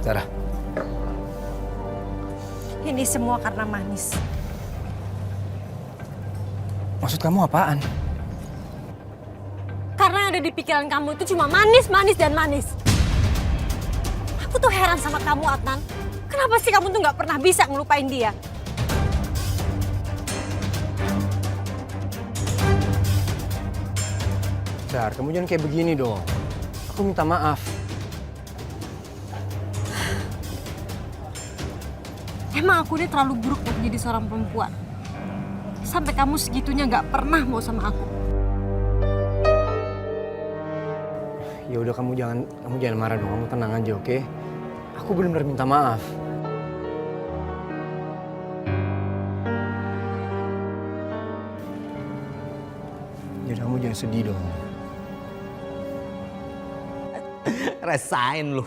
Zara. Ini semua karena Manis. Maksud kamu apaan? Karena yang ada di pikiran kamu itu cuma manis, manis, dan manis. Aku tuh heran sama kamu, Adnan. Kenapa sih kamu tuh nggak pernah bisa ngelupain dia? Zar, kamu jangan kayak begini dong. Aku minta maaf. Emang aku ini terlalu buruk untuk jadi seorang perempuan. Sampai kamu segitunya nggak pernah mau sama aku. Ya udah kamu jangan marah dong. Kamu tenang aja, oke? Aku benar-benar minta maaf. Jadi kamu jangan sedih dong. Rasain lu.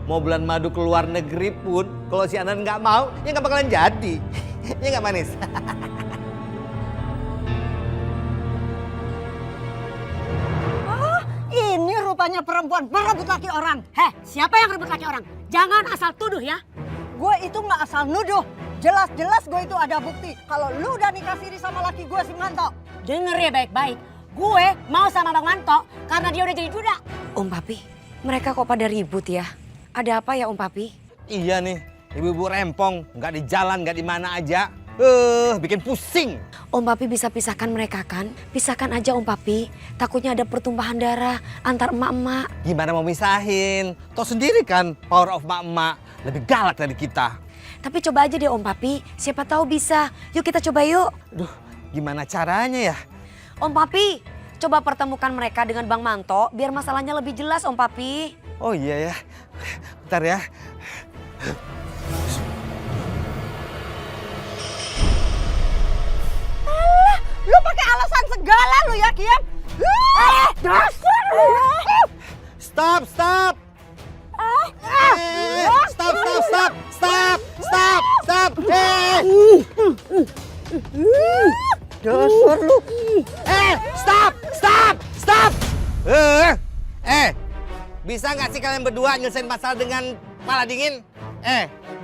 Mau bulan madu ke luar negeri pun, kalau si Anan nggak mau, ya nggak bakalan jadi. Ya nggak Manis? Ini rupanya perempuan berebut laki orang. Heh, siapa yang rebut laki orang? Jangan asal tuduh ya. Gue itu nggak asal nuduh. Jelas-jelas gue itu ada bukti kalau lu udah nikah siri sama laki gue si Manto. Denger ya baik-baik. Gue mau sama Bang Manto karena dia udah jadi duda. Om Papi, mereka kok pada ribut ya? Ada apa ya Om Papi? Iya nih, ibu-ibu rempong, nggak di jalan, nggak di mana aja. Bikin pusing. Om Papi bisa pisahkan mereka kan? Pisahkan aja Om Papi. Takutnya ada pertumpahan darah antar emak-emak. Gimana mau misahin? Tahu sendiri kan, power of emak-emak lebih galak dari kita. Tapi coba aja deh Om Papi, siapa tahu bisa. Yuk kita coba yuk. Aduh, gimana caranya ya? Om Papi, coba pertemukan mereka dengan Bang Manto biar masalahnya lebih jelas Om Papi. Oh iya ya, bentar ya. Lu pakai alasan segala lu ya, Kian. Dasar lu. Stop, stop. Stop. Dasar lu. Stop. Bisa nggak sih kalian berdua nyelesain masalah dengan kepala dingin?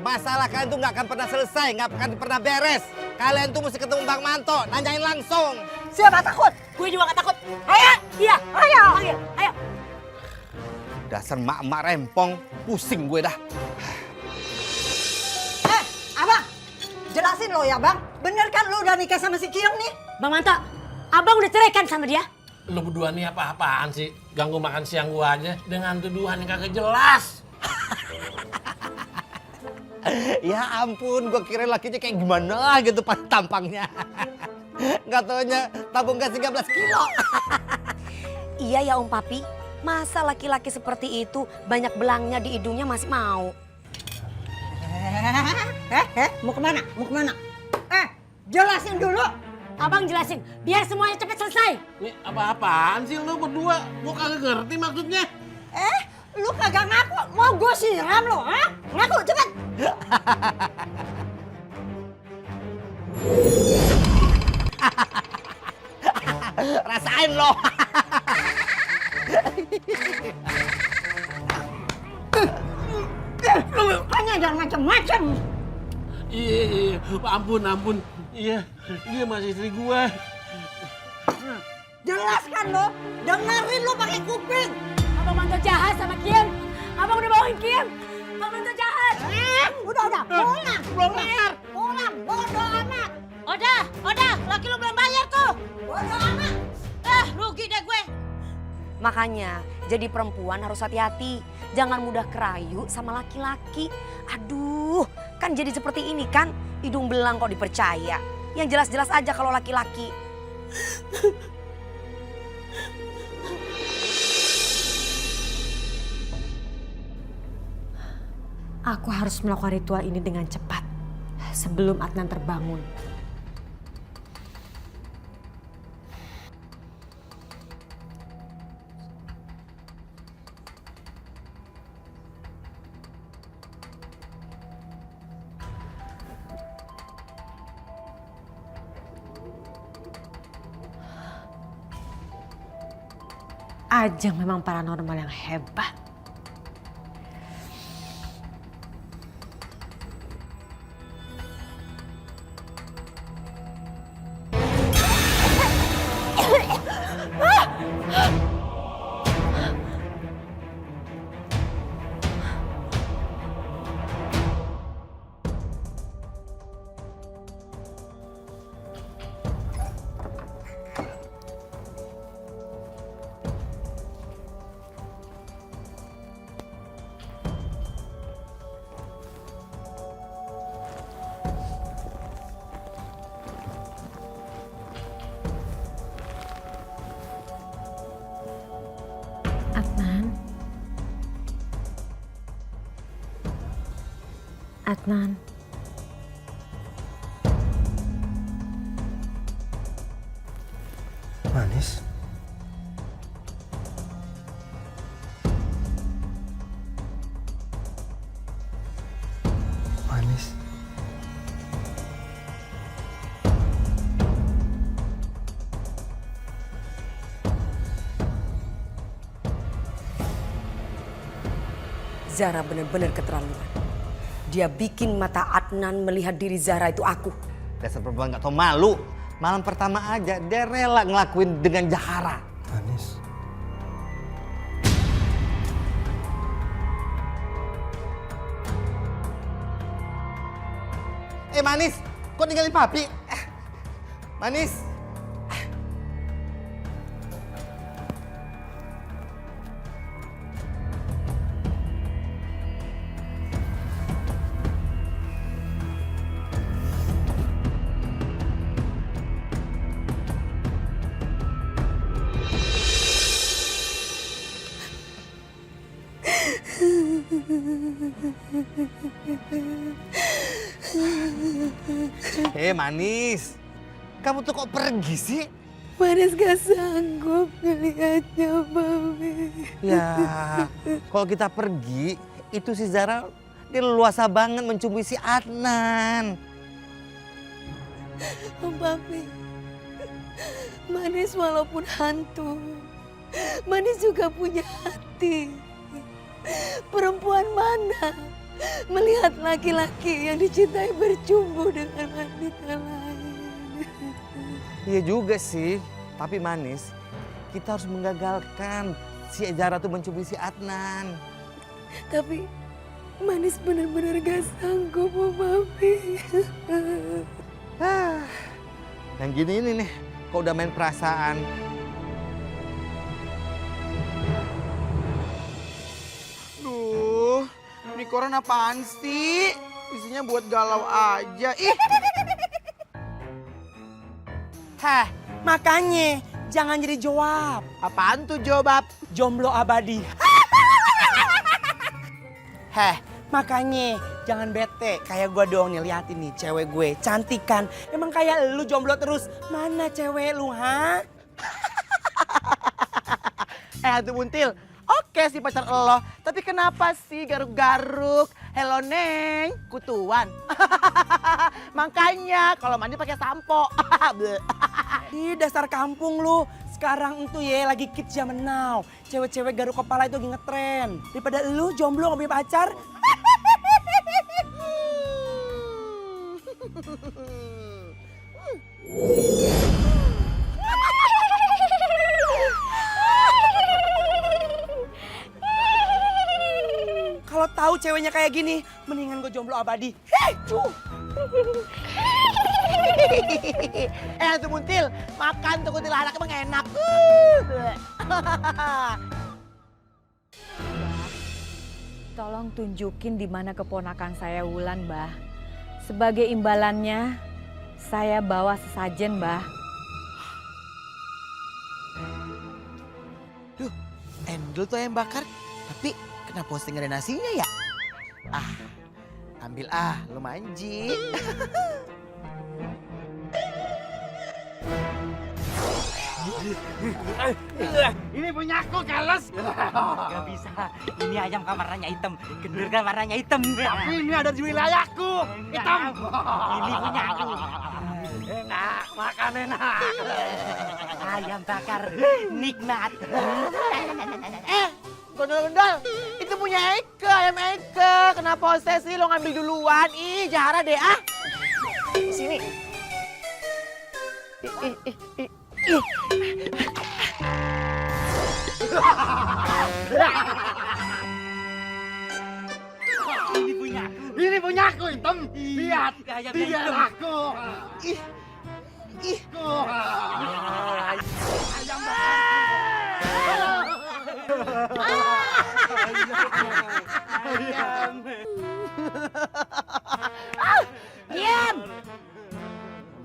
Masalah kalian tuh nggak akan pernah selesai, nggak akan pernah beres. Kalian tuh mesti ketemu Bang Manto, nanyain langsung. Siapa takut? Gue juga gak takut. Ayo, iya, ayo, ayo. Dasar mak-mak rempong, pusing gue dah. Abang. Jelasin lo ya, Bang. Bener kan lu udah nikah sama si Kiong nih? Bang Manto, abang udah cerai kan sama dia? Lu berdua nih apa-apaan sih? Ganggu makan siang gua aja dengan tuduhan yang kagak jelas. Ya ampun, gue kira lakinya kayak gimana gitu pas tampangnya. Nggak taunya tabung gas 13 kilo. Iya ya Om Papi, masa laki-laki seperti itu banyak belangnya di hidungnya masih mau? Mau kemana? Jelasin dulu. Abang jelasin, biar semuanya cepet selesai. Ini apa-apaan sih lu berdua? Gua kagak ngerti maksudnya. Lu kagak ngaku, mau gue siram lu, ha? Ngaku, cepet. Rasain lo. Makanya jangan macem-macem. Iya, ampun. Iya, dia masih istri gua. Jelaskan lo, dengerin lo pakai kuping. Abang Manto jahat sama Kim. Abang udah bawain Kim. Bang Manto jahat. Udah, pulang, bodoh amat. Udah, laki lu belum bayar tuh. Bodoh amat. Rugi deh gue. Makanya jadi perempuan harus hati-hati. Jangan mudah kerayu sama laki-laki. Aduh, kan jadi seperti ini kan. Hidung belang kok dipercaya. Yang jelas-jelas aja kalau laki-laki. Aku harus melakukan ritual ini dengan cepat. Sebelum Adnan terbangun. Ajeng memang paranormal yang hebat. Adnan. Manis. Manis. Zara benar-benar keterlaluan. Dia bikin mata Adnan melihat diri Zara itu aku. Dasar perempuan gak tau malu. Malam pertama aja dia rela ngelakuin dengan Zahara. Manis. Manis, kok ninggalin papi? Manis. Manis, kamu tuh kok pergi sih? Manis gak sanggup ngeliatnya, Mami. Ya, kalau kita pergi, itu si Zara dia leluasa banget mencumbi si Adnan. Mami, Manis walaupun hantu, Manis juga punya hati. Perempuan mana melihat laki-laki yang dicintai bercumbu dengan wanita lain? Iya juga sih, tapi Manis, kita harus menggagalkan si Zara tuh mencubit si Adnan. Tapi Manis benar-benar gak sanggup, Mami. Yang gini ini nih, kok udah main perasaan. Duh, ini koran apaan sih? Isinya buat galau aja. Ih. Heh, makanya jangan jadi jawab. Apaan tuh jawab? Jomblo abadi. Heh, makanya jangan bete. Kayak gue dong nih, liatin nih cewek gue. Cantik kan? Emang kayak lu jomblo terus. Mana cewek lu, ha? Hantu buntil. Oke sih pacar lo, tapi kenapa sih garuk-garuk? Hello Neng, kutuan. Makanya kalau mandi pakai sampo. Ih, dasar kampung lu. Sekarang itu ya lagi kids zaman now. Cewek-cewek garuk kepala itu lagi ngetren. Daripada lu jomblo gak punya pacar. Kalau tahu ceweknya kayak gini, mendingan gue jomblo abadi. Hantu buntil, makan tuh kuntilanak emang enak. Tolong tunjukin di mana keponakan saya Wulan, Mbah. Sebagai imbalannya, saya bawa sesajen, Mbah. Duh, endul tuh yang bakar. Tapi kenapa posting ada nasinya ya? Ah, ambil lu manji. Ini punya aku, Kales. Gak bisa. Ini ayam kan warnanya hitam. Gendur kan warnanya hitam. Tapi ini ada di wilayahku. Hitam. Ini punya aku. Enak, makan enak. Ayam bakar nikmat. Gondol-gondol, itu punya Eke, ayam Eke. Kenapa obsesi lo ngambil duluan? Ih, Zahara deh ah. Sini. Ini punya aku. Ini punya aku, hitam. Lihat, Ayam dia hitam. aku. Ih, ayam Diam!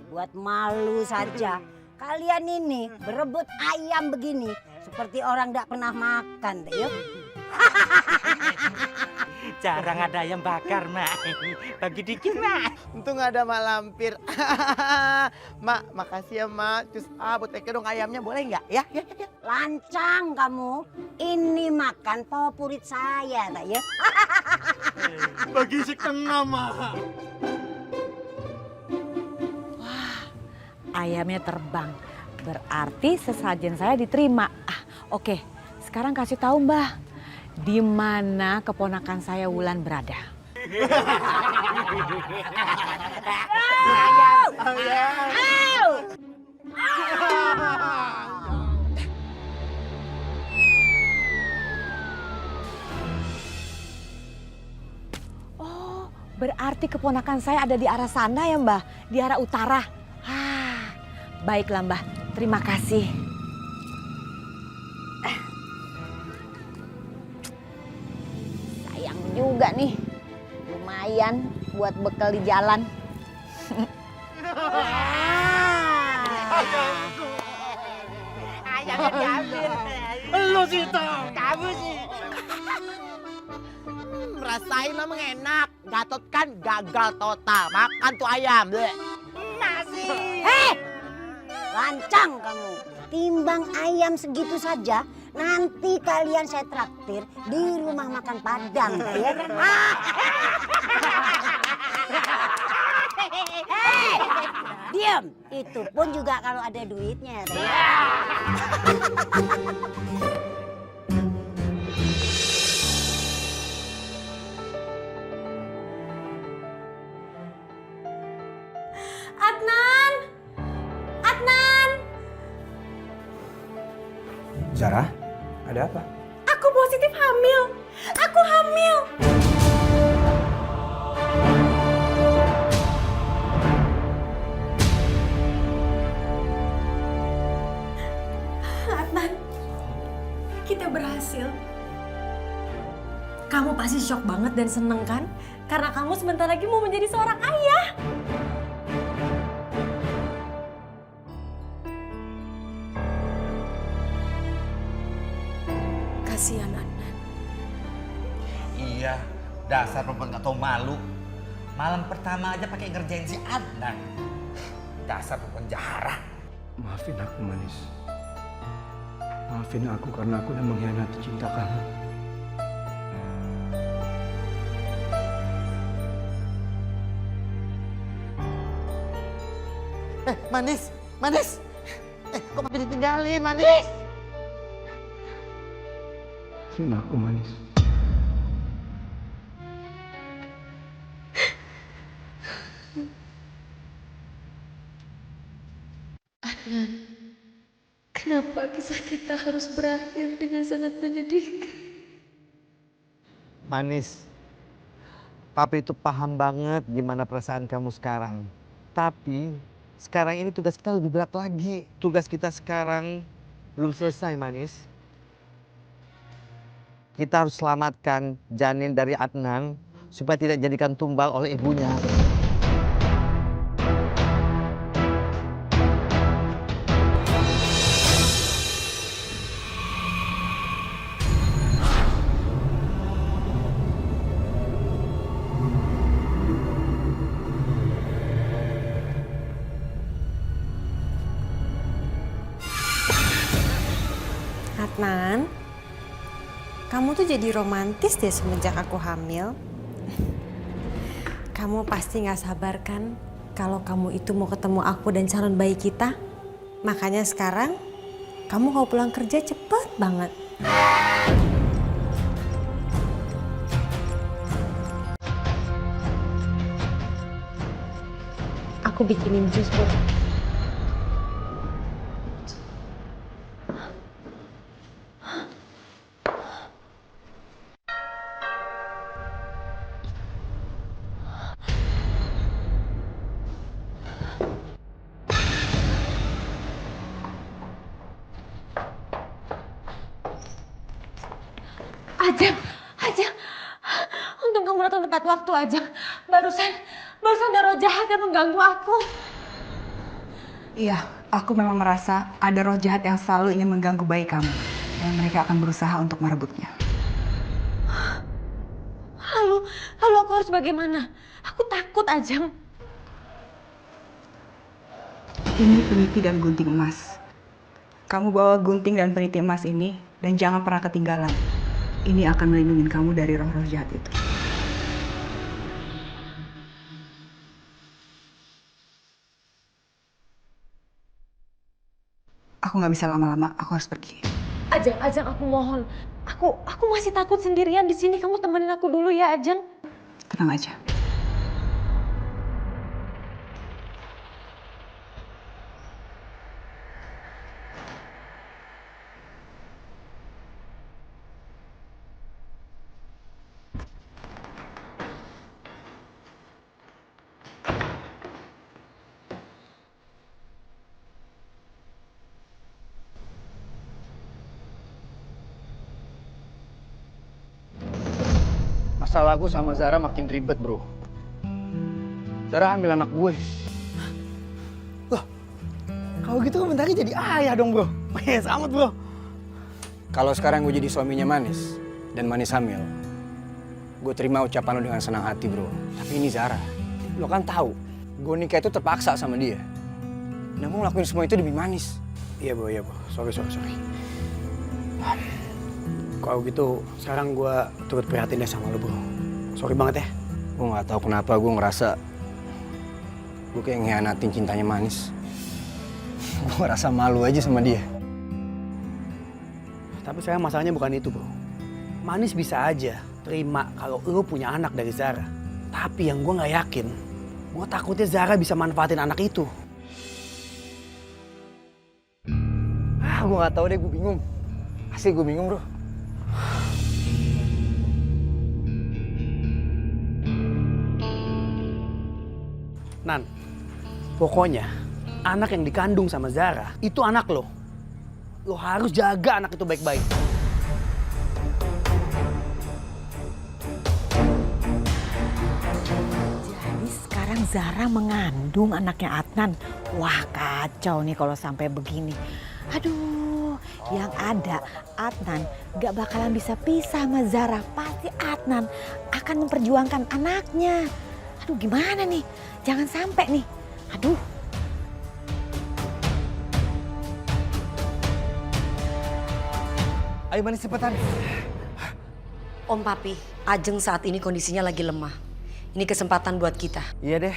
Buat malu saja. Kalian ini berebut ayam begini seperti orang tidak pernah makan, yuk. Jarang ada ayam bakar, Mak. Bagi dikit, Mak. Untung ada Mak Lampir. Mak, makasih ya, Mak. Cus, buat teke dong ayamnya, boleh nggak? Ya. Lancang kamu. Ini makan favorit saya, tak ya? Bagi setengah, Mak. Ayamnya terbang. Berarti sesajen saya diterima. Oke. Sekarang kasih tahu Mbah. Di mana keponakan saya Wulan berada? Oh, berarti keponakan saya ada di arah sana ya Mbah? Di arah utara. Baiklah Mbah, terima kasih. Sayang juga nih. Lumayan buat bekal di jalan. Ayamnya diambil. Lu sih, Tong. Kamu sih. Rasain memang enak. Gatot kan gagal total. Makan tuh ayam. Nasi. Hei! Lancang kamu. Timbang ayam segitu saja, nanti kalian saya traktir di rumah makan Padang, ya. Hei! Diam. Itu pun juga kalau ada duitnya, ya. Adnan! Adnan! Zara, ada apa? Aku positif hamil. Aku hamil. Adnan, kita berhasil. Kamu pasti shock banget dan seneng kan? Karena kamu sebentar lagi mau menjadi seorang ayah. Kasihan Adnan. Iya, dasar perempuan gak tau malu. Malam pertama aja pakai ngerjain si Adnan. Dasar perempuan jahat. Maafin aku, Manis. Maafin aku karena aku udah mengkhianati cinta kamu. Manis. Kok masih ditinggalin, Manis? Maafin aku, Manis. Kenapa kisah kita harus berakhir dengan sangat menyedihkan? Manis, Papi itu paham banget gimana perasaan kamu sekarang. Tapi sekarang ini tugas kita lebih berat lagi. Tugas kita sekarang belum selesai, Manis. Kita harus selamatkan janin dari Adnan supaya tidak dijadikan tumbal oleh ibunya. Adnan, kamu tuh jadi romantis deh semenjak aku hamil. Kamu pasti gak sabar kan kalau kamu itu mau ketemu aku dan calon bayi kita. Makanya sekarang kamu mau pulang kerja cepet banget. Aku bikinin jus buat. Ajeng, untung kamu datang tepat waktu, Ajeng. Barusan ada roh jahat yang mengganggu aku. Iya, aku memang merasa ada roh jahat yang selalu ingin mengganggu bayi kamu. Dan mereka akan berusaha untuk merebutnya. Lalu Lalu aku harus bagaimana? Aku takut, Ajeng. Ini peniti dan gunting emas. Kamu bawa gunting dan peniti emas ini dan jangan pernah ketinggalan. Ini akan melindungi kamu dari roh-roh jahat itu. Aku nggak bisa lama-lama, aku harus pergi. Ajeng, aku mohon. Aku masih takut sendirian di sini. Kamu temenin aku dulu ya, Ajeng. Tenang aja. Masalah gue sama Zara makin ribet, bro. Zara ambil anak gue. Kalau gitu bentar lagi jadi ayah dong, bro. Selamat, bro. Kalau sekarang gue jadi suaminya Manis dan Manis hamil, gue terima ucapan lo dengan senang hati, bro. Tapi ini Zara, lo kan tahu, gue nikah itu terpaksa sama dia. Dan gue ngelakuin semua itu demi Manis. Iya, bro. Sorry. Kalau gitu, sekarang gue turut prihatin deh sama lo, bro. Sorry banget ya. Gue nggak tahu kenapa gue ngerasa gue kayak ngehianatin cintanya Manis. Gue ngerasa malu aja sama dia. Tapi sekarang masalahnya bukan itu, bro. Manis bisa aja terima kalau lo punya anak dari Zara. Tapi yang gue nggak yakin, gue takutnya Zara bisa manfaatin anak itu. Gue nggak tahu deh, gue bingung. Asli gue bingung, bro. Nan, pokoknya anak yang dikandung sama Zara itu anak lo. Lo harus jaga anak itu baik-baik. Jadi sekarang Zara mengandung anaknya Adnan. Wah, kacau nih kalau sampai begini. Aduh, yang ada Adnan gak bakalan bisa pisah sama Zara. Pasti Adnan akan memperjuangkan anaknya. Aduh, gimana nih? Jangan sampai nih. Aduh. Ayo Manis cepetan. Om Papi, Ajeng saat ini kondisinya lagi lemah. Ini kesempatan buat kita. Iya deh.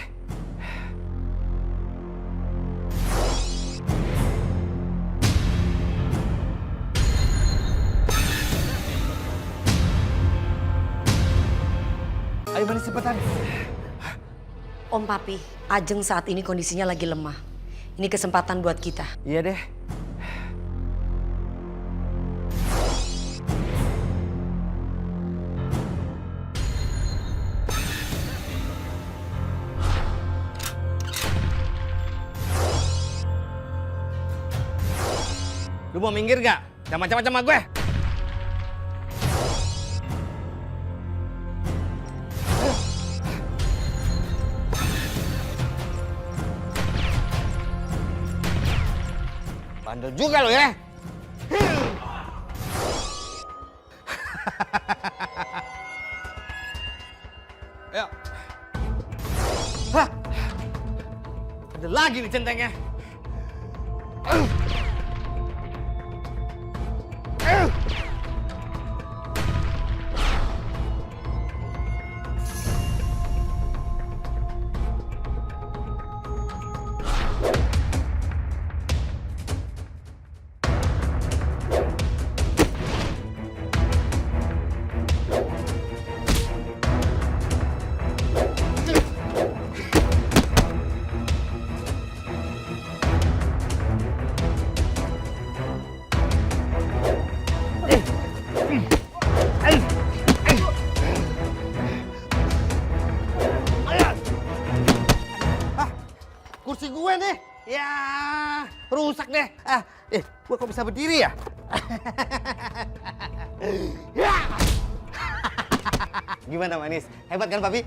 Ayo Manis cepetan. Om Papi, Ajeng saat ini kondisinya lagi lemah. Ini kesempatan buat kita. Iya deh. Lu mau minggir gak? Jangan macam-macam sama gue. Bandel juga lo ya. Ayo. Hah. Ada lagi nih centengnya. Kursi gue nih, ya rusak deh. Gue kok bisa berdiri ya? Gimana Manis? Hebat kan Papi?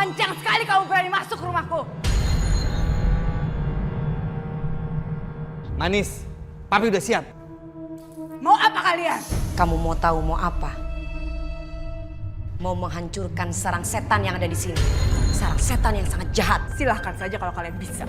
Lancang sekali kamu berani masuk ke rumahku. Manis, papi udah siap. Mau apa kalian? Kamu mau tahu mau apa? Mau menghancurkan sarang setan yang ada di sini. Sarang setan yang sangat jahat. Silahkan saja kalau kalian bisa.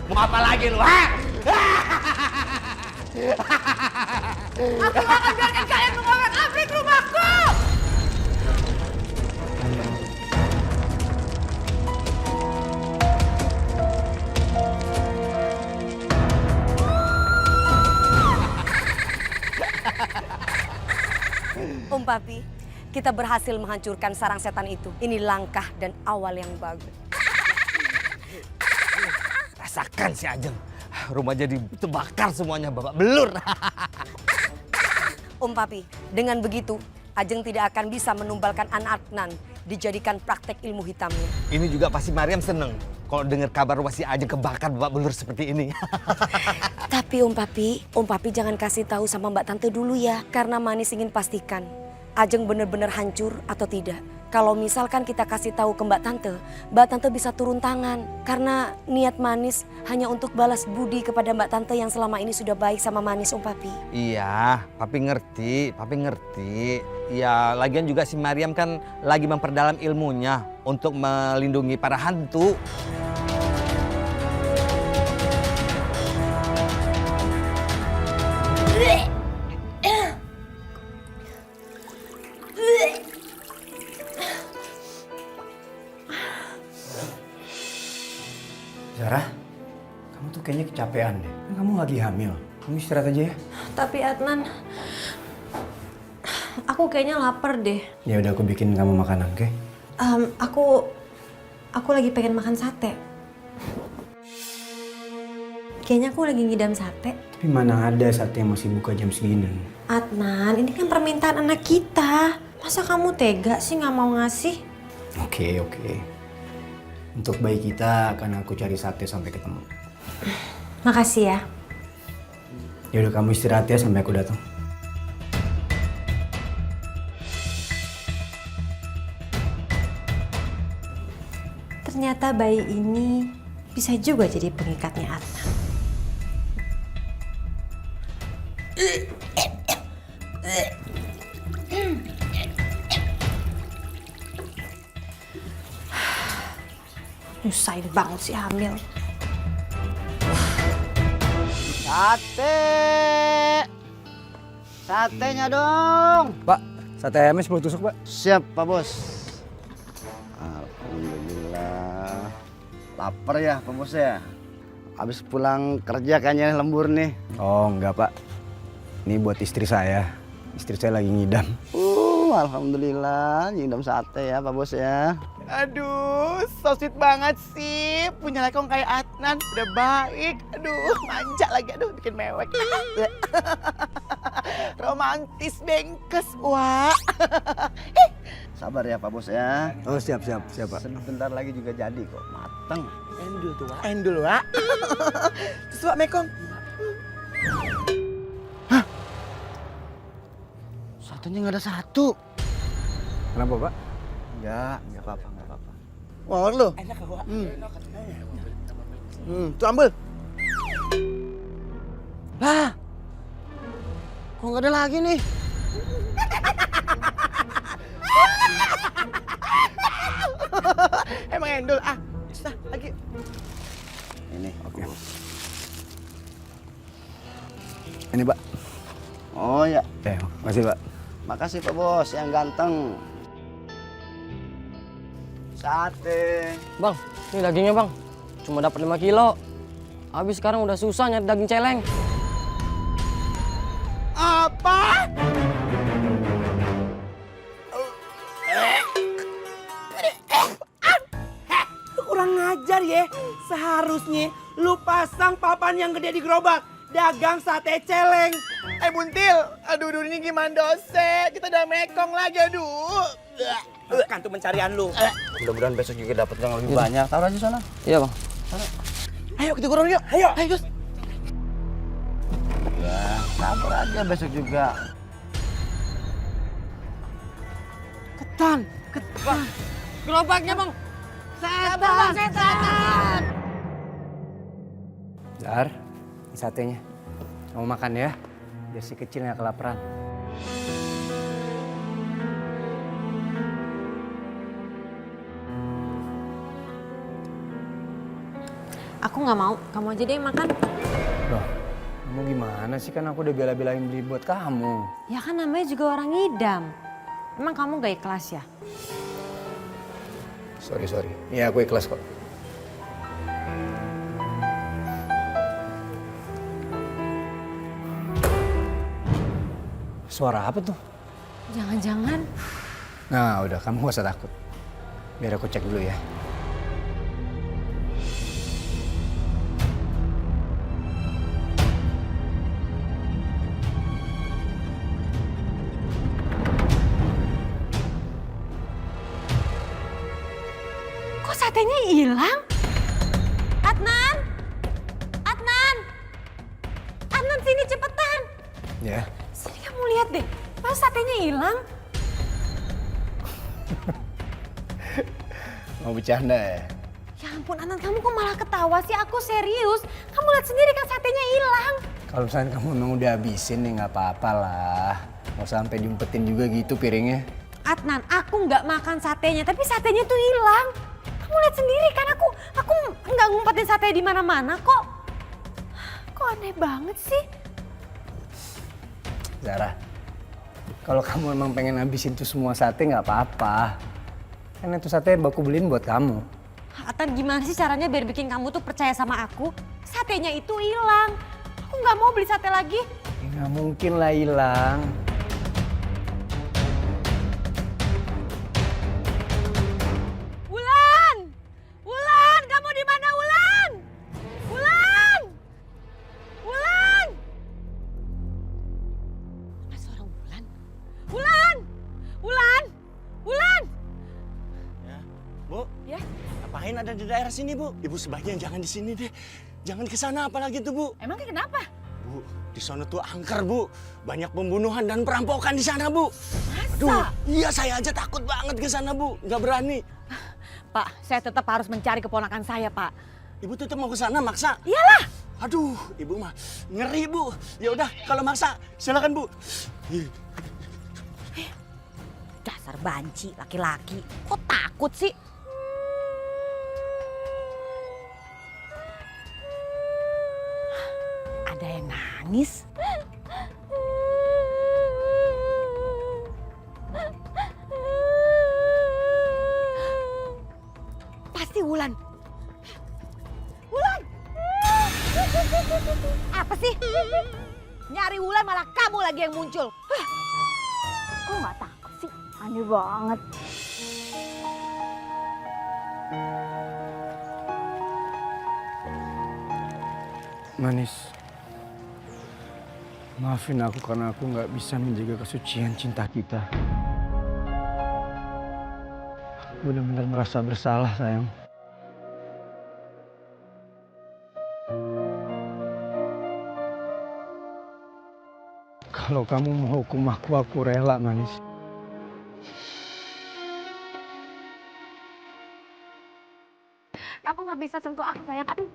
Mau apa lagi lu, ha? Aku gak akan biarkan kalian mengobrak-abrik rumahku! Om Papi, kita berhasil menghancurkan sarang setan itu. Ini langkah dan awal yang bagus. Rasakan si Ajeng. Rumah jadi terbakar semuanya, babak belur. Om Papi, dengan begitu Ajeng tidak akan bisa menumbalkan anak Adnan dijadikan praktek ilmu hitamnya. Ini juga pasti Mariam seneng kalau dengar kabar rumah si Ajeng kebakar babak belur seperti ini. Tapi Om Papi jangan kasih tahu sama Mbak Tante dulu ya. Karena Manis ingin pastikan Ajeng benar-benar hancur atau tidak. Kalau misalkan kita kasih tahu ke Mbak Tante bisa turun tangan. Karena niat Manis hanya untuk balas budi kepada Mbak Tante yang selama ini sudah baik sama Manis, Om Papi. Iya, papi ngerti. Ya, lagian juga si Mariam kan lagi memperdalam ilmunya untuk melindungi para hantu. Zara, kamu tuh kayaknya kecapean deh. Kamu lagi hamil. Kamu istirahat aja ya. Tapi Adnan, aku kayaknya lapar deh. Ya udah aku bikin kamu makanan, oke? Aku lagi pengen makan sate. Kayaknya aku lagi ngidam sate. Tapi mana ada sate yang masih buka jam segini? Adnan, ini kan permintaan anak kita. Masa kamu tega sih nggak mau ngasih? Oke. Untuk bayi kita akan aku cari sate sampai ketemu. Makasih ya. Ya udah kamu istirahat ya sampai aku datang. Ternyata bayi ini bisa juga jadi pengikatnya Adnan. Nyusahin banget sih hamil. Satenya dong. Pak, sate ayamnya 10 tusuk, Pak. Siap, Pak Bos. Alhamdulillah. Lapar ya, Pak Bos ya? Habis pulang kerja kayaknya lembur nih. Oh, enggak, Pak. Ini buat istri saya. Istri saya lagi ngidam. Alhamdulillah, ngidam sate ya, Pak Bos ya. Aduh, so sweet banget sih. Punya lekong kayak Adnan, udah baik. Aduh, manja lagi. Aduh, bikin mewek. Romantis bengkes, wah. Sabar ya, Pak Bos ya. Oh, siap, Pak. Sebentar lagi juga jadi kok, mateng. Endul tuh, Wak. Endul, Wak. Terus, Wak, mekong. Satunya nggak ada satu. Kenapa, Pak? Nggak apa-apa. Wah, lo. Enak, Wak. Tuh ambil. Lah, kok nggak ada lagi nih? Emang endul, susah lagi. Ini, oke. Ini, Pak. Oh ya, Makasih, Pak. makasih Pak Bos yang ganteng. Sate. Bang, ini dagingnya bang. Cuma dapat 5 kilo. Habis sekarang udah susah nyari daging celeng. Apa? Kurang ngajar ya. Seharusnya lu pasang papan yang gede di gerobak. Dagang sate celeng. Buntil, aduh ini gimana dose? Kita udah mekong lagi, aduh. Kan tuh pencarian lu. Mudah-mudahan besok juga dapat yang lebih banyak. Taruh aja sana. Iya bang. Ayo kita gorong yuk. Ayo Gus. Ya, sabar aja besok juga. Ketan. Gerobaknya bang. Setan. Dar, ini satenya. Kamu makan ya, biar si kecil nggak kelaparan. Aku nggak mau, kamu aja deh yang makan. Loh, kamu gimana sih? Kan aku udah bela-belain beli buat kamu. Ya kan namanya juga orang ngidam. Emang kamu gak ikhlas ya? Sorry. Iya, aku ikhlas kok. Suara apa tuh? Jangan-jangan. Nah, udah, kamu gak usah takut. Biar aku cek dulu ya. Kok satenya hilang? Adnan! Adnan sini cepetan! Ya. Sini kamu lihat deh, pas satenya hilang. Mau bercanda ya? Ya ampun Adnan, kamu kok malah ketawa sih? Aku serius. Kamu lihat sendiri kan satenya hilang. Kalau misalnya kamu memang udah habisin nih nggak apa-apa lah. Mau sampai diumpetin juga gitu piringnya. Adnan, aku nggak makan satenya, tapi satenya tuh hilang. Kamu lihat sendiri kan aku nggak ngumpetin sate di mana-mana kok. Kok aneh banget sih? Zara, kalau kamu emang pengen habisin tuh semua sate nggak apa-apa. Kan itu sate aku beliin buat kamu. Adnan, gimana sih caranya biar bikin kamu tuh percaya sama aku? Satenya itu hilang. Aku nggak mau beli sate lagi. Ya, nggak mungkin lah hilang. Wulan, kamu di mana Wulan? Ada suara Wulan. Wulan. Ya, Bu. Ya. Ngapain ada di daerah sini, Bu? Ibu sebaiknya jangan di sini deh. Jangan ke sana apalagi tuh, Bu. Emangnya kenapa? Bu, di sana tuh angker, Bu. Banyak pembunuhan dan perampokan di sana, Bu. Masa? Aduh, iya saya aja takut banget ke sana, Bu. Nggak berani. Pak, saya tetap harus mencari keponakan saya, Pak. Ibu tetap mau ke sana maksa? Iyalah. Aduh, Ibu mah ngeri, Bu. Ya udah, kalau maksa silakan, Bu. Dasar banci laki-laki. Kok takut sih? Ada yang nangis. Pasti Wulan. Apa sih? Nyari Wulan malah kamu lagi yang muncul. Kok nggak takut sih? Aneh banget. Manis, maafin aku karena aku nggak bisa menjaga kesucian cinta kita. Aku benar-benar merasa bersalah, sayang. Kalau kamu mau hukum aku rela, Manis. Kamu nggak bisa sentuh aku sayang. Aduh.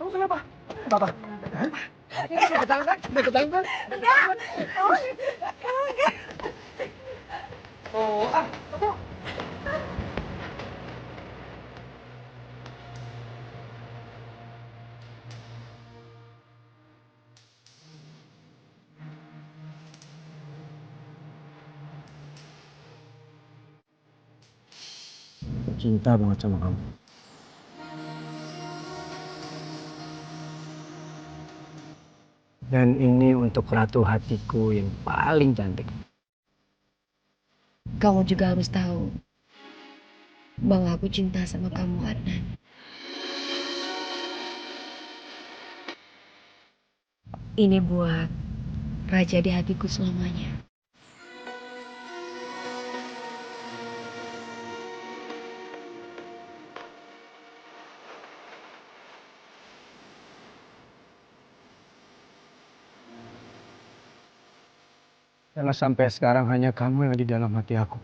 Kamu kenapa? Apa? Ketangkan? Enggak. Cinta banget sama kamu. Dan ini untuk ratu hatiku yang paling cantik. Kamu juga harus tahu bahwa aku cinta sama kamu, Adnan. Ini buat raja di hatiku selamanya. Karena sampai sekarang hanya kamu yang ada di dalam hati aku.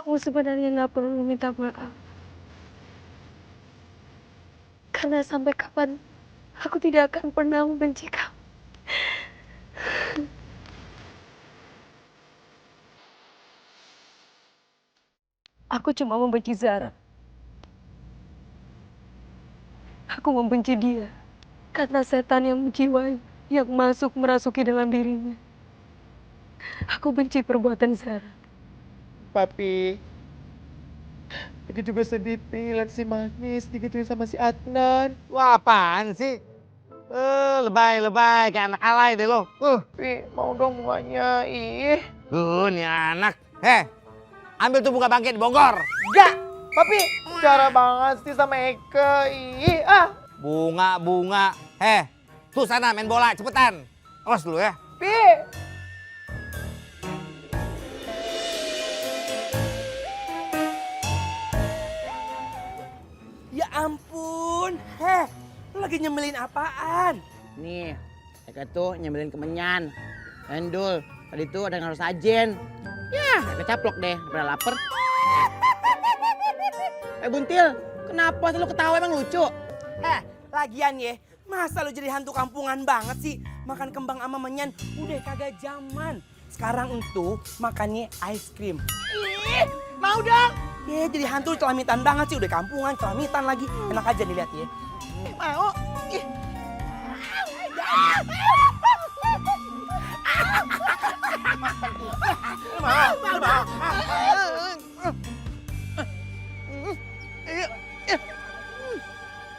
Kamu sebenarnya nggak perlu minta maaf. Karena sampai kapan aku tidak akan pernah membenci kamu. Aku cuma membenci Zara. Aku membenci dia karena setan yang menjiwai, yang masuk merasuki dalam dirinya. Aku benci perbuatan Zara. Papi, aku juga sedih nih lihat si Manis digituin sama si Adnan. Wah, apaan sih? Lebay kayak anak alay deh lo. Pi, mau dong bunganya. Ih. Nih anak. Ambil tuh bunga bangkit di Bogor. Gak, Papi, cara banget sih sama Eka. Ih, Bunga. Tuh sana main bola, cepetan. Awas dulu ya. Pi. Ya ampun, lu lagi nyembelin apaan? Nih, Eka tuh nyembelin kemenyan. Endul, tadi tuh ada yang harus sajen. Ya, Eka caplok deh, udah lapar. Buntil, kenapa sih lu ketawa emang lucu? Lagian ya, masa lu jadi hantu kampungan banget sih? Makan kembang sama menyan, udah kagak zaman. Sekarang itu makannya ice cream. Ih, mau dong? Ya jadi hantu celamitan banget sih, udah kampungan, celamitan lagi. Enak aja nih lihat ya. Mau? Ih.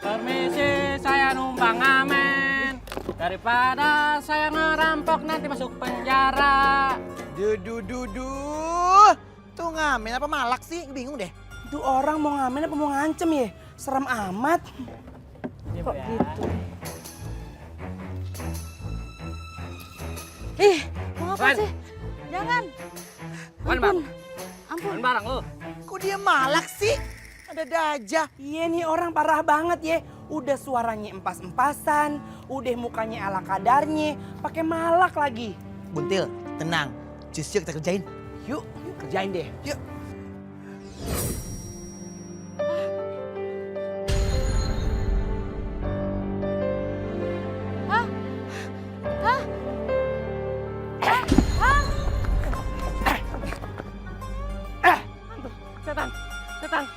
Permisi, saya numpang ngamen. Daripada saya ngerampok nanti masuk penjara. Duh. Tuh ngamen apa malak sih? Bingung deh. Itu orang mau ngamen apa mau ngancem ya? Serem amat. Kok gitu? Ih, mau apa Wan. sih? Jangan. Ampun barang lu. Kok dia malak sih? Ada aja. Iya nih orang parah banget ya. Udah suaranya empas-empasan, udah mukanya ala kadarnya, pakai malak lagi. Buntil, tenang. Just yuk kita kerjain. Yuk kerjain deh. Yuk. Setan.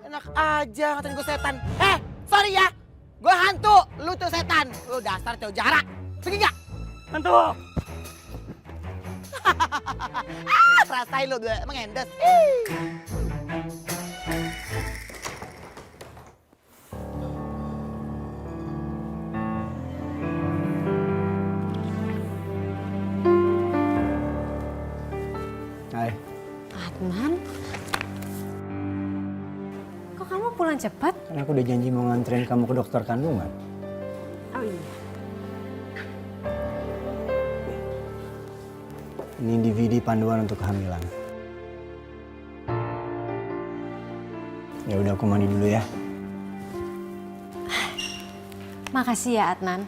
Enak aja ngatain gue setan. Sorry ya. Gue hantu, lu tuh setan. Lu dasar cowok jarak. Pergi gak? Hantu. Rasain lu udah mengendes. Hai. Adnan? Kok kamu pulang cepat? Kan aku udah janji mau nganterin kamu ke dokter kandungan. Oh iya. Ini DVD panduan untuk kehamilan. Ya udah aku mandi dulu ya. Makasih ya Adnan.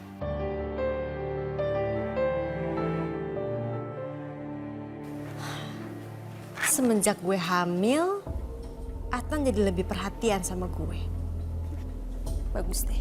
Semenjak gue hamil, Adnan jadi lebih perhatian sama gue. Bagus deh.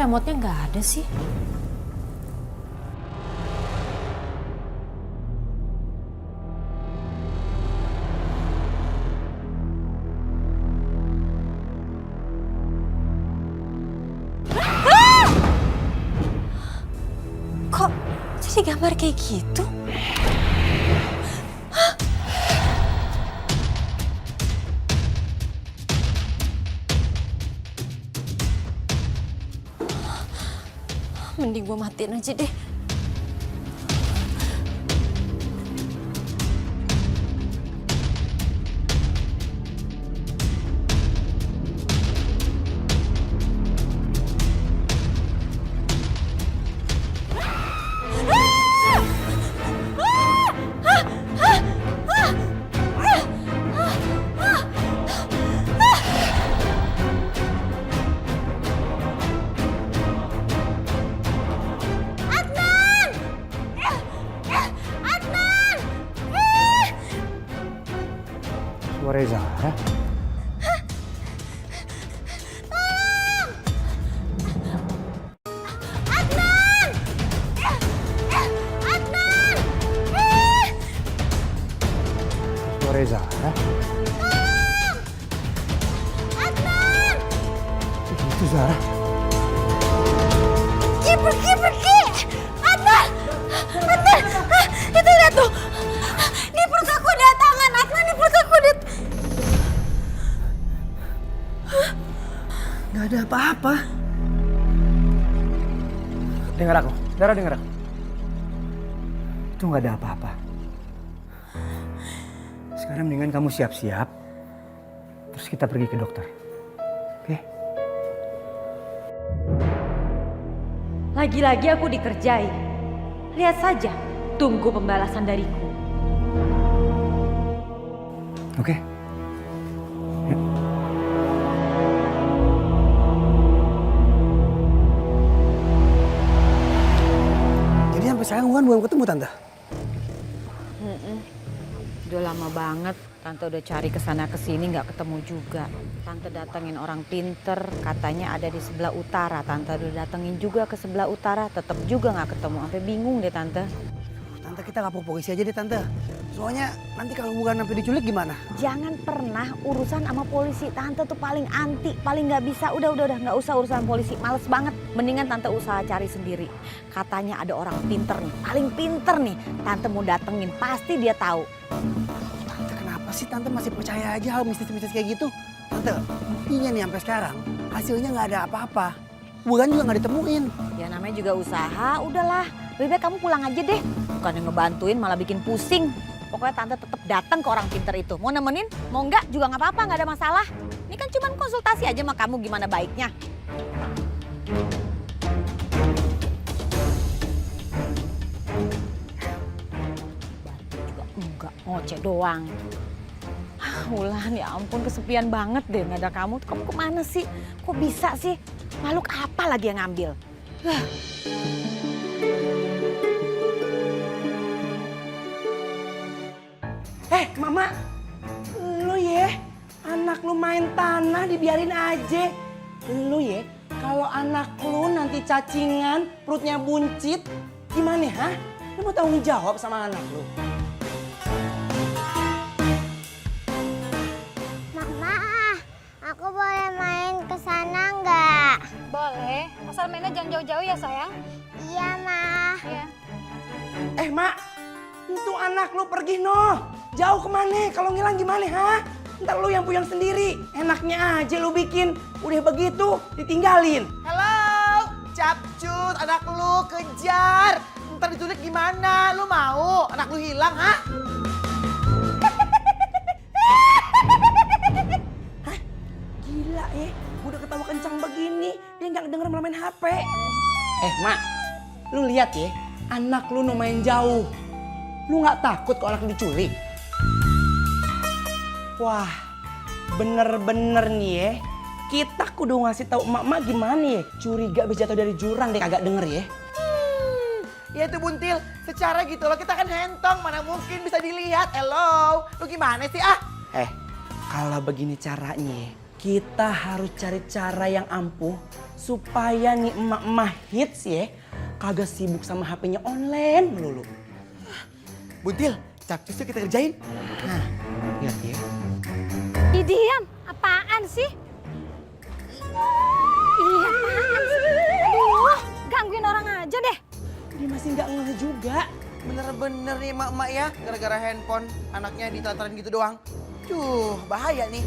remote-nya nggak ada sih? Kok jadi gambar kayak gitu? Mending gue matiin aja deh. Suara Zara? Suara Zara? Itu Zara. Pergi! Adnan! Adnan! Itu lihat tuh! Di perut aku ada tangan, Adnan, di perut aku ada... Gak ada apa-apa. Dengar aku, Zara dengar aku. Itu nggak ada apa-apa. Sekarang mendingan kamu siap-siap, terus kita pergi ke dokter. Oke? Lagi-lagi aku dikerjai. Lihat saja, tunggu pembalasan dariku. Oke? Yuk. Jadi sampai sekarang Wuhan belum ketemu Tante? Udah lama banget, Tante udah cari kesana kesini nggak ketemu juga. Tante datengin orang pinter, katanya ada di sebelah utara. Tante udah datengin juga ke sebelah utara, tetap juga nggak ketemu. Sampai bingung deh Tante. Tante kita lapor polisi aja deh Tante. Soalnya nanti kalau Wuhan sampai diculik gimana? Jangan pernah urusan sama polisi. Tante tuh paling anti, paling nggak bisa. Udah nggak usah urusan polisi. Males banget. Mendingan Tante usaha cari sendiri. Katanya ada orang pinter nih, paling pinter nih. Tante mau datengin, pasti dia tahu. Tante kenapa sih Tante masih percaya aja hal mistis-mistis kayak gitu? Tante, buktinya nih sampai sekarang hasilnya nggak ada apa-apa. Wuhan juga nggak ditemuin. Ya namanya juga usaha, udahlah. Lebih baik kamu pulang aja deh. Bukan ngebantuin malah bikin pusing. Pokoknya Tante tetap datang ke orang pinter itu. Mau nemenin, mau enggak juga nggak apa-apa, nggak ada masalah. Ini kan cuma konsultasi aja sama kamu gimana baiknya. Bantu juga enggak, ngoceh doang. Ulan, ya ampun kesepian banget deh nggak ada kamu. Kamu kemana sih? Kok bisa sih? Makhluk apa lagi yang ngambil? Mama, lu ya, anak lu main tanah dibiarin aja. Lu ya, kalau anak lu nanti cacingan, perutnya buncit, gimana ha? Lu mau tanggung jawab sama anak lu? Mama, aku boleh main ke sana nggak? Boleh, asal mainnya jangan jauh-jauh ya sayang. Iya, Ma. Iya. Mak, itu anak lu pergi noh. Jauh kemana? Kalau ngilang gimana ha? Ntar lu yang puyang sendiri. Enaknya aja lu bikin. Udah begitu ditinggalin. Halo, Capcut, anak lu kejar. Ntar diculik gimana? Lu mau anak lu hilang, ha? Gila ya, udah ketawa kencang begini, dia nggak denger malah main HP. Mak, lu lihat ya, anak lu main jauh. Lu nggak takut kalau anak lu diculik? Wah, bener-bener nih ya, kita kudu ngasih tahu emak-emak gimana ya, curiga bisa jatuh dari jurang deh kagak denger ya. Ya itu Buntil, secara gitu loh kita kan hentong, mana mungkin bisa dilihat. Hello, lu gimana sih ah? Kalau begini caranya, Kita harus cari cara yang ampuh supaya nih emak-emak hits ya kagak sibuk sama HP-nya online melulu. Buntil, capcusnya kita kerjain. Nah, lihat ya. Ih, diam. Apaan sih? Iya, apaan sih? Aduh, gangguin orang aja deh. Dia masih nggak ngeh juga. Bener-bener nih emak-emak ya, gara-gara handphone anaknya ditelantarin gitu doang. Bahaya nih.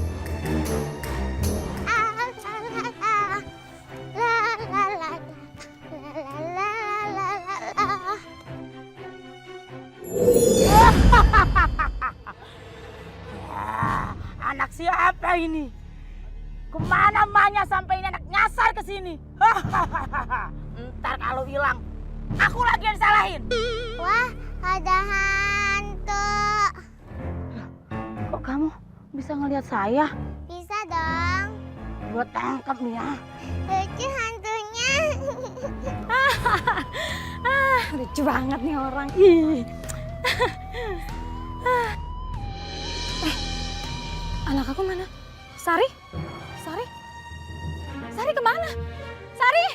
Anak siapa ini? Kemana emaknya sampai ini anak nyasar ke sini? Ntar kalau hilang, aku lagi yang disalahin. Wah, ada hantu. Kok kamu bisa ngelihat saya? Bisa dong. Gue tangkap nih ya. Lucu hantunya. Lucu banget nih orang. Ih. Anak aku mana? Sari? Sari? Sari kemana? Sari?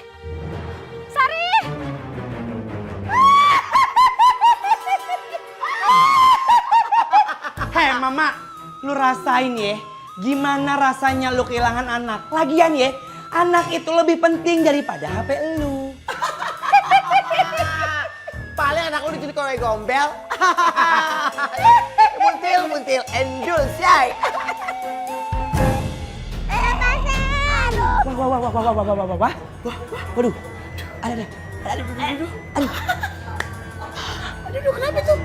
Sari? Hei mama, lu rasain ya. Gimana rasanya lu kehilangan anak? Lagian ya, anak itu lebih penting daripada HP lu. Paling anak lu jadi kowe gombel. Muntil, endul say. Wah. Waduh. Aduh, kenapa itu?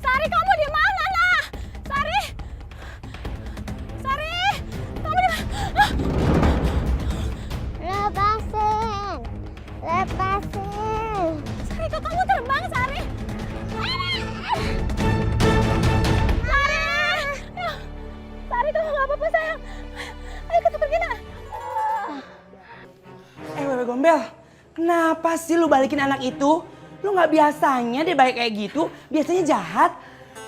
Sari, kamu di mana, nak? Sari, kamu di mana? Lepasin. Sari, kok kamu terbang, Sari? Sari, kamu gak apa-apa, sayang. Ayo kita pergi, nak. Wewe gombel, kenapa sih lu balikin anak itu? Lu gak biasanya dia balik kayak gitu, biasanya jahat.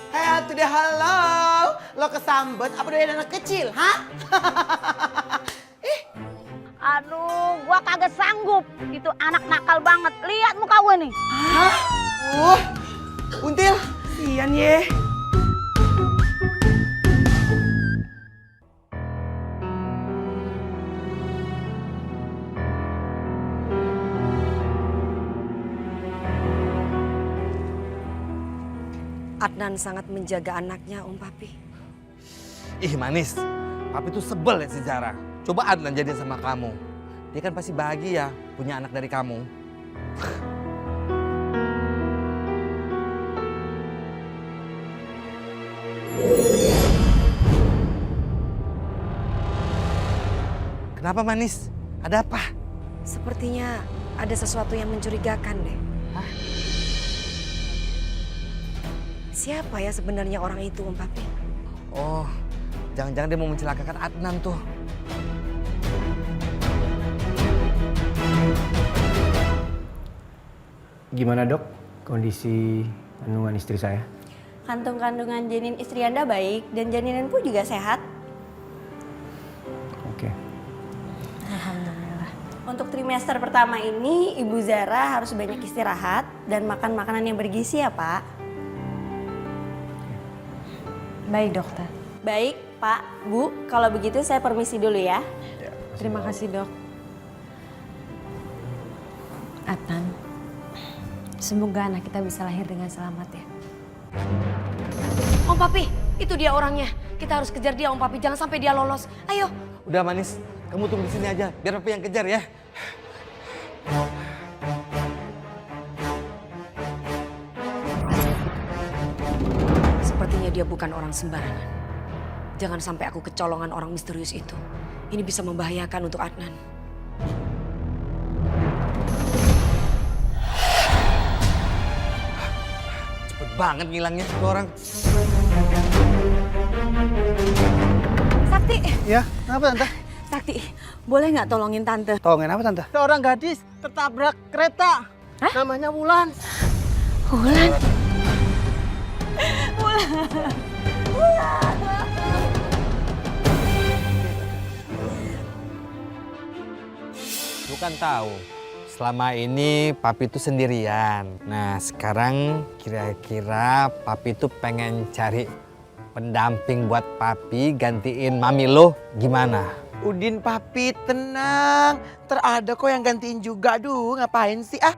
Hey, tuh deh, halo. Lo kesambet apa dari anak kecil, hah? Aduh, gua kagak sanggup. Itu anak nakal banget. Lihat muka gue nih. Hah? Until, sian ye. Adnan sangat menjaga anaknya, Om Papi. Ih manis, Papi tuh sebel liat si Zara. Coba Adnan jadian sama kamu. Dia kan pasti bahagia punya anak dari kamu. Kenapa manis? Ada apa? Sepertinya ada sesuatu yang mencurigakan deh. Siapa ya sebenarnya orang itu, Om Papi? Oh, jangan-jangan dia mau mencelakakan Adnan tuh. Gimana dok kondisi kandungan istri saya? Kandungan janin istri Anda baik dan janinan pun juga sehat. Oke. Alhamdulillah. Untuk trimester pertama ini Ibu Zara harus banyak istirahat dan makan makanan yang bergizi ya Pak. Baik dokter. Baik Pak, Bu, kalau begitu saya permisi dulu ya. Terima kasih dok. Adnan, semoga anak kita bisa lahir dengan selamat ya. Om Papi, itu dia orangnya. Kita harus kejar dia, Om Papi. Jangan sampai dia lolos. Ayo. Udah manis, kamu tunggu di sini aja. Biar Papi yang kejar ya. Sepertinya dia bukan orang sembarangan. Jangan sampai aku kecolongan orang misterius itu. Ini bisa membahayakan untuk Adnan. Cepet banget ngilangnya tuh orang. Sakti. Ya, kenapa Tante? Sakti, boleh nggak tolongin Tante? Tolongin apa Tante? Seorang gadis tertabrak kereta. Hah? Namanya Wulan. Wulan. Lu kan tahu, selama ini papi itu sendirian. Nah sekarang kira-kira papi itu pengen cari pendamping buat papi gantiin mami lo gimana? Udin papi tenang, terada kok yang gantiin juga. Aduh ngapain sih ah?